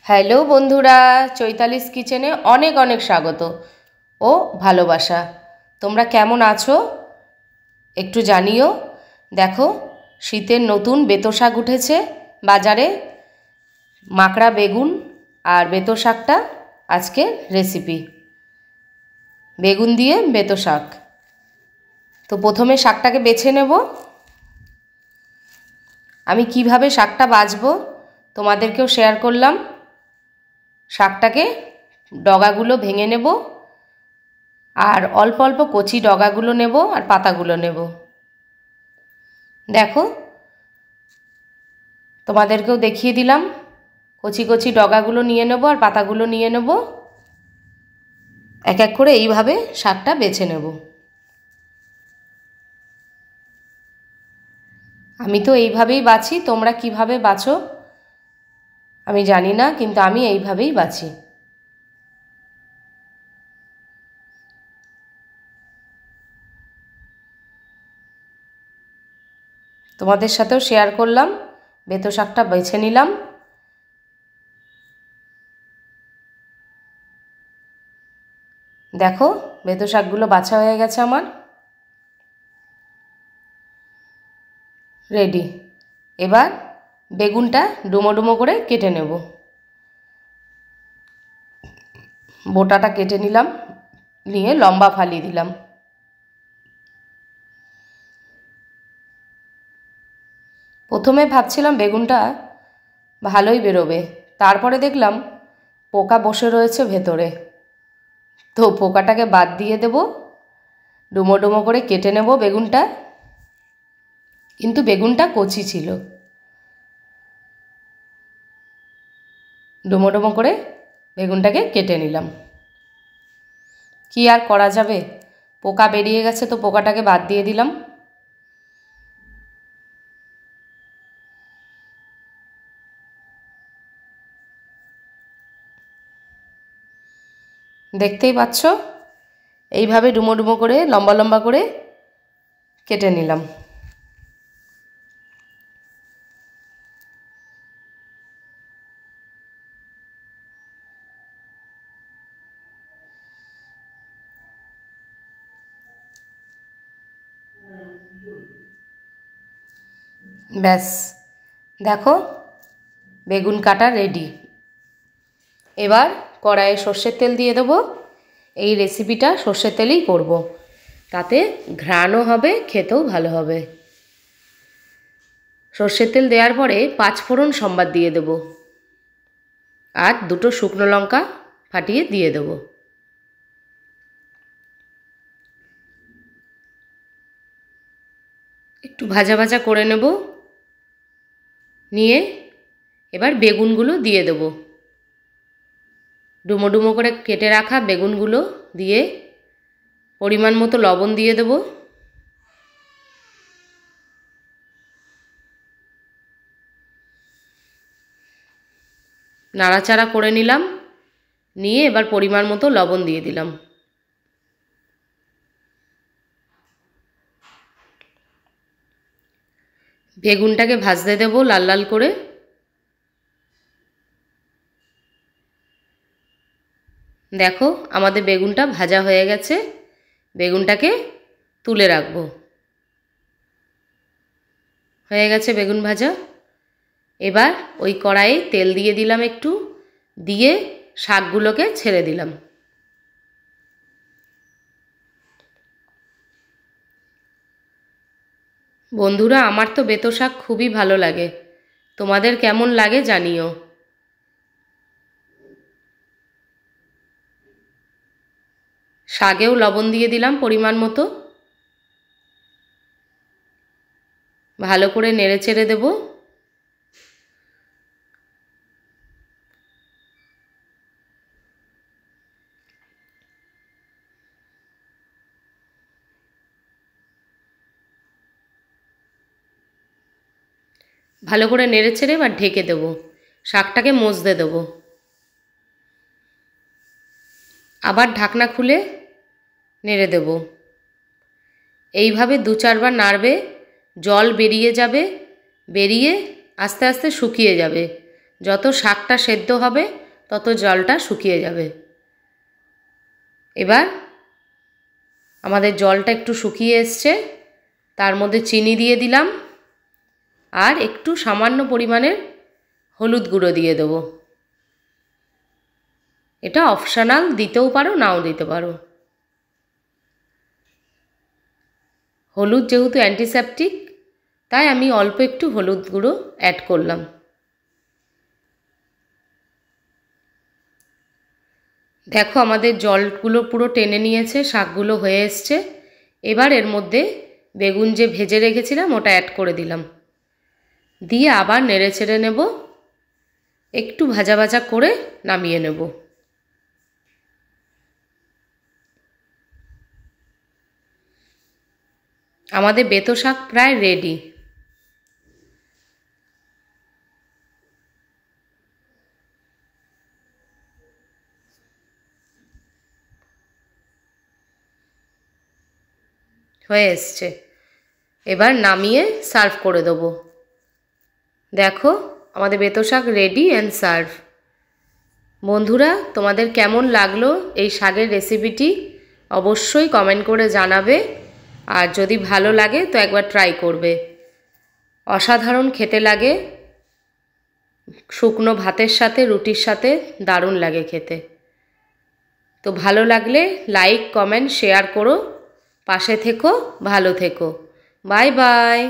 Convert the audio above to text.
Hello বন্ধুরা, চৈতালিস কিচেনে অনেক অনেক স্বাগত ও ভালোবাসা। তোমরা কেমন আছো একটু জানিও। দেখো, শীতের নতুন বেতো শাক উঠেছে বাজারে। মাকড়া বেগুন আর বেতো শাকটা আজকের রেসিপি। বেগুন দিয়ে বেতো শাক। তো প্রথমে শাকটাকে বেছে নেব। আমি কিভাবে শাকটা বাছবো তোমাদেরকেও শেয়ার করলাম। শাকটাকে ডগাগুলো ভেঙে নেব, আর অল্প অল্প কচি ডগাগুলো নেব আর পাতাগুলো নেব। দেখো, তোমাদেরকেও দেখিয়ে দিলাম। কচি কচি ডগাগুলো নিয়ে নেব আর পাতাগুলো নিয়ে নেব। এক এক করে এইভাবে শাকটা বেছে নেব। আমি তো এইভাবেই বাছি, তোমরা কিভাবে বাছো আমি জানি না, কিন্তু আমি এইভাবেই বাছি। তোমাদের সাথেও শেয়ার করলাম। বেতো শাকটা বেছে নিলাম। দেখো, বেতো শাকগুলো বাছা হয়ে গেছে আমার, রেডি। এবার বেগুনটা ডুমো ডুমো করে কেটে নেব। বোটাটা কেটে নিলাম, নিয়ে লম্বা ফালি দিলাম। প্রথমে ভাবছিলাম বেগুনটা ভালোই বেরোবে, তারপরে দেখলাম পোকা বসে রয়েছে ভেতরে। তো পোকাটাকে বাদ দিয়ে দেব। ডুমো ডুমো করে কেটে নেব বেগুনটা। কিন্তু বেগুনটা কচি ছিল। ডুমো ডুমো করে বেগুনটাকে কেটে নিলাম। কি আর করা যাবে, পোকা বেরিয়ে গেছে তো পোকাটাকে বাদ দিয়ে দিলাম। দেখতেই পাচ্ছ, এইভাবে ডুমো ডুমো করে লম্বা লম্বা করে কেটে নিলাম। ব্যাস, দেখো বেগুন কাটা রেডি। এবার কড়াইয়ে সর্ষের তেল দিয়ে দেবো। এই রেসিপিটা সর্ষের তেলেই করব, তাতে ঘ্রাণও হবে, খেতেও ভালো হবে। সর্ষের তেল দেওয়ার পরে 5 ফোড়ন সম্বাদ দিয়ে দেব, আর 2টো শুকনো লঙ্কা ফাটিয়ে দিয়ে দেব। একটু ভাজা ভাজা করে নেব। নিয়ে এবার বেগুনগুলো দিয়ে দেব। ডুমো ডুমো করে কেটে রাখা বেগুনগুলো দিয়ে পরিমাণ মতো লবণ দিয়ে দেব। নাড়াচাড়া করে নিলাম, নিয়ে এবার পরিমাণ মতো লবণ দিয়ে দিলাম। বেগুনটাকে ভাজতে দেব লাল লাল করে। দেখো, আমাদের বেগুনটা ভাজা হয়ে গেছে। বেগুনটাকে তুলে রাখবো। হয়ে গেছে বেগুন ভাজা। এবার ওই কড়াইয়ে তেল দিয়ে দিলাম একটু, দিয়ে শাকগুলোকে ছেড়ে দিলাম। বন্ধুরা, আমার তো বেতো শাক খুবই ভালো লাগে, তোমাদের কেমন লাগে জানিও। শাকেও লবণ দিয়ে দিলাম পরিমাণ মতো। ভালো করে নেড়ে চেড়ে দেব। ভালো করে নেড়ে চেড়ে এবার ঢেকে দেব। শাকটাকে মজতে দেব। আবার ঢাকনা খুলে নেড়ে দেব। এইভাবে 2-4 বার নাড়বে। জল বেরিয়ে যাবে, বেরিয়ে আস্তে আস্তে শুকিয়ে যাবে। যত শাকটা সেদ্ধ হবে তত জলটা শুকিয়ে যাবে। এবার আমাদের জলটা একটু শুকিয়ে এসছে, তার মধ্যে চিনি দিয়ে দিলাম আর একটু সামান্য পরিমাণের হলুদ গুঁড়ো দিয়ে দেবো। এটা অপশনাল, দিতেও পারো নাও দিতে পারো। হলুদ যেহেতু অ্যান্টিসেপটিক, তাই আমি অল্প একটু হলুদ গুঁড়ো অ্যাড করলাম। দেখো আমাদের জলগুলো পুরো টেনে নিয়েছে, শাকগুলো হয়ে এসছে। এবার এর মধ্যে বেগুন যে ভেজে রেখেছিলাম ওটা অ্যাড করে দিলাম, দিয়ে আবার নেড়ে চেড়ে নেব, একটু ভাজা ভাজা করে নামিয়ে নেব। আমাদের বেতো শাক প্রায় রেডি। হয়ে এসছে, এবার নামিয়ে সার্ভ করে দেবো। দেখো আমাদের বেতো শাক রেডি অ্যান্ড সার্ভ। বন্ধুরা, তোমাদের কেমন লাগলো এই শাকের রেসিপিটি অবশ্যই কমেন্ট করে জানাবে, আর যদি ভালো লাগে তো একবার ট্রাই করবে। অসাধারণ খেতে লাগে, শুকনো ভাতের সাথে, রুটির সাথে দারুণ লাগে খেতে। তো ভালো লাগলে লাইক, কমেন্ট, শেয়ার করো, পাশে থেকো, ভালো থেকো। Bye bye.